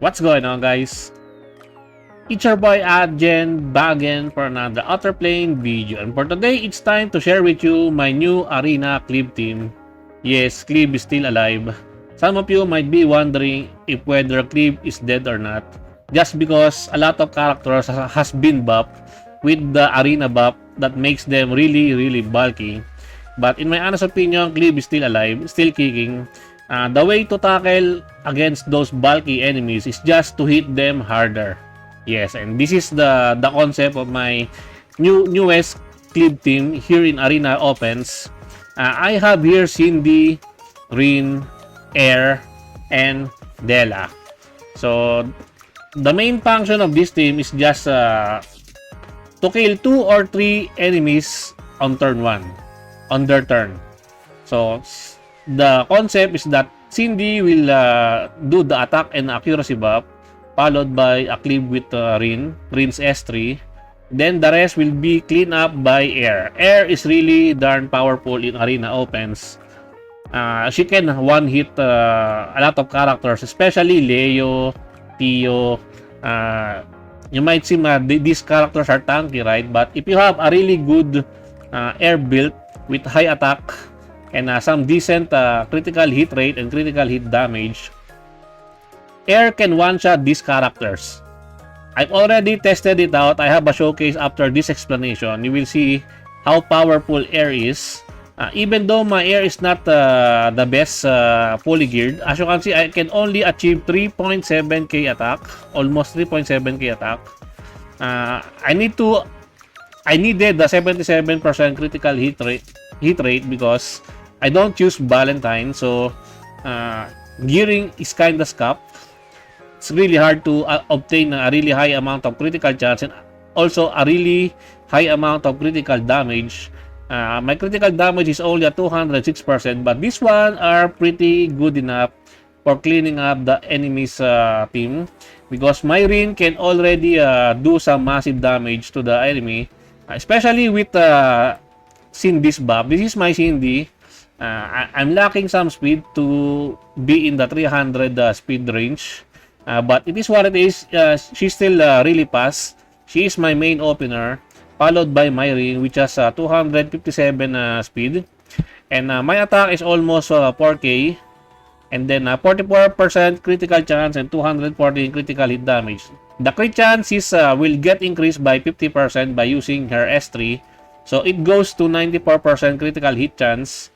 What's going on, guys? It's your boy Adjen back again for another Outerplane video, and for today it's time to share with you my new arena Cleave team. Yes, Cleave is still alive. Some of you might be wondering if whether Cleave is dead or not, just because a lot of characters has been buffed with the arena buff that makes them really bulky. But in my honest opinion, Cleave is still alive, still kicking. The way to tackle against those bulky enemies is just to hit them harder. Yes, and this is the concept of my newest Cleave team here in Arena Opens. I have here Cindy, Rin, Air, and Dela. So the main function of this team is just to kill 2 or 3 enemies on turn 1, on their turn. So the concept is that Cindy will do the attack and accuracy buff, followed by a Cleave with Rin's S3. Then the rest will be cleaned up by Air. Air is really darn powerful in Arena Opens. She can one-hit a lot of characters, especially Leo, Tio. You might seem these characters are tanky, right? But if you have a really good Air build with high attack and some decent critical hit rate and critical hit damage, Air can one-shot these characters. I've already tested it out. I have a showcase after this explanation. You will see how powerful Air is. Even though my Air is not the best fully geared, as you can see, I can only achieve 3.7k attack, almost 3.7k attack. I needed the 77% critical hit rate because I don't use Valentine, so gearing is kinda scuffed. It's really hard to obtain a really high amount of critical chance and also a really high amount of critical damage. My critical damage is only at 206%, but this one are pretty good enough for cleaning up the enemy's team, because my Rin can already do some massive damage to the enemy, especially with Cindy's buff. This is my Cindy. I'm lacking some speed to be in the 300 speed range, but it is what it is. She's still really fast. She is my main opener, followed by my Rin, which has 257 speed, and my attack is almost 4k, and then 44% critical chance and 240 critical hit damage. The crit chance is will get increased by 50% by using her S3, so it goes to 94% critical hit chance.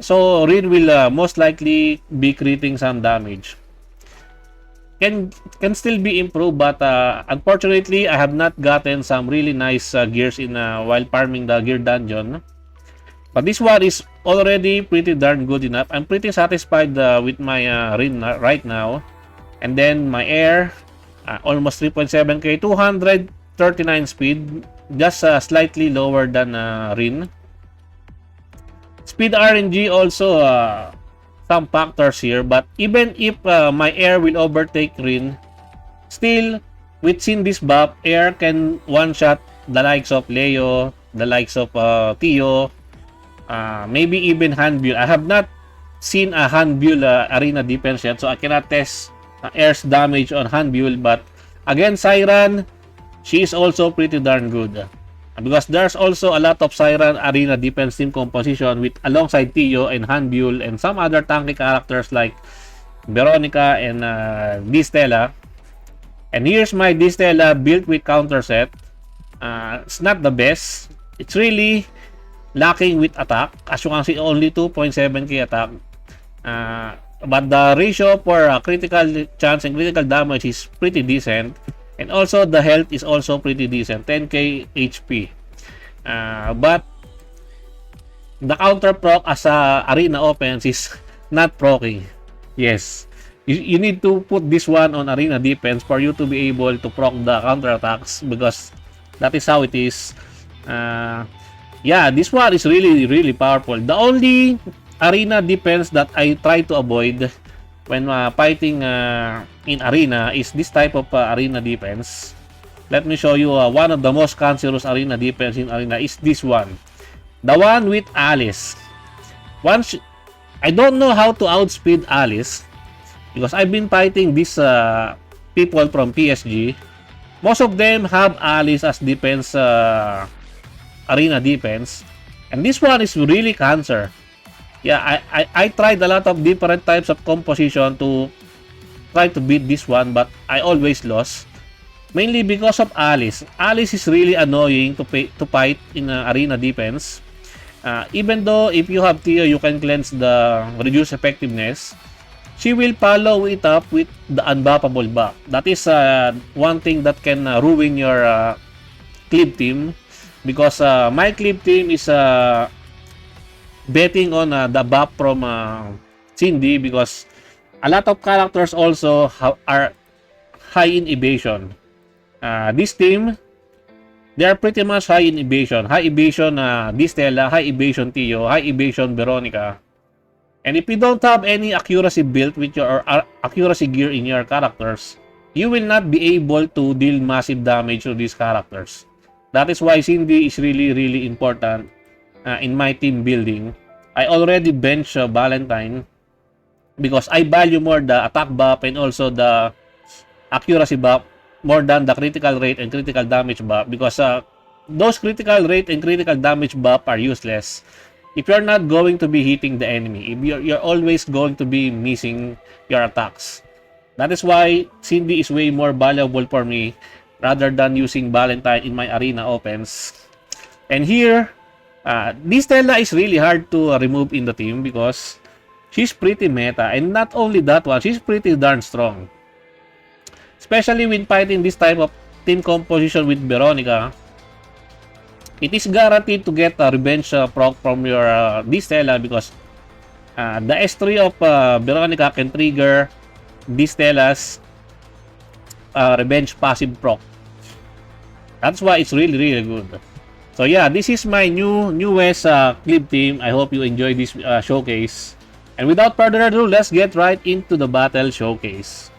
So Rin will most likely be critting some damage. Can still be improved, but unfortunately I have not gotten some really nice gears in while farming the gear dungeon. But this one is already pretty darn good enough. I'm pretty satisfied with my Rin right now. And then my Air, almost 3.7k, 239 speed, just slightly lower than Rin. Speed RNG also some factors here, but even if my Air will overtake Rin, still with Cindy's buff, Air can one-shot the likes of Leo, the likes of Tio, maybe even Handbull. I have not seen a Handbull arena defense yet, so I cannot test Air's damage on Handbull, but again, Siren, she is also pretty darn good. Because there's also a lot of Siren arena defense team composition with alongside Tio and Handbull and some other tanky characters like Veronica and Distella. And here's my Distella built with counter set. It's not the best. It's really lacking with attack. As you can see, only 2.7k attack. But the ratio for critical chance and critical damage is pretty decent. And also the health is also pretty decent, 10k HP. But the counter proc as Arena Opens is not proccing. Yes, you need to put this one on Arena Defense for you to be able to proc the counter attacks, because that is how it is. Yeah, this one is really powerful. The only Arena Defense that I try to avoid when fighting in arena is this type of arena defense. Let me show you one of the most cancerous arena defense in arena is this one, the one with Alice. I don't know how to outspeed Alice, Because I've been fighting these people from PSG. Most of them have Alice as defense, arena defense. And this one is really cancer. Yeah, I tried a lot of different types of composition to try to beat this one, but I always lost. Mainly because of Alice. Alice is really annoying to fight in arena defense. Even though if you have Tio, you can cleanse the reduced effectiveness. She will follow it up with the unbuffable buff. That is one thing that can ruin your Cleave team. Because my Cleave team is betting on the buff from Cindy, because a lot of characters also are high in evasion. This team, they are pretty much high in evasion. High evasion Distella, high evasion Tio, high evasion Veronica. And if you don't have any accuracy built with your accuracy gear in your characters, you will not be able to deal massive damage to these characters. That is why Cindy is really important in my team building. I already bench Valentine because I value more the attack buff and also the accuracy buff more than the critical rate and critical damage buff, because those critical rate and critical damage buff are useless if you're not going to be hitting the enemy. If you're always going to be missing your attacks. That is why Cindy is way more valuable for me rather than using Valentine in my arena offense. And here, this Stella is really hard to remove in the team because she's pretty meta. And not only that one, she's pretty darn strong. Especially when fighting this type of team composition with Veronica, it is guaranteed to get a revenge proc from your Distella, because the S3 of Veronica can trigger Distella's revenge passive proc. That's why it's really good. So yeah, this is my newest Cleave team. I hope you enjoy this showcase. And without further ado, let's get right into the battle showcase.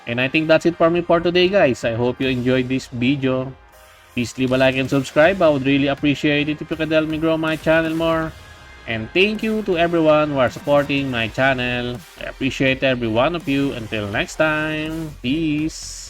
And I think that's it for me for today, guys. I hope you enjoyed this video. Please leave a like and subscribe. I would really appreciate it if you could help me grow my channel more. And thank you to everyone who are supporting my channel. I appreciate every one of you. Until next time, peace.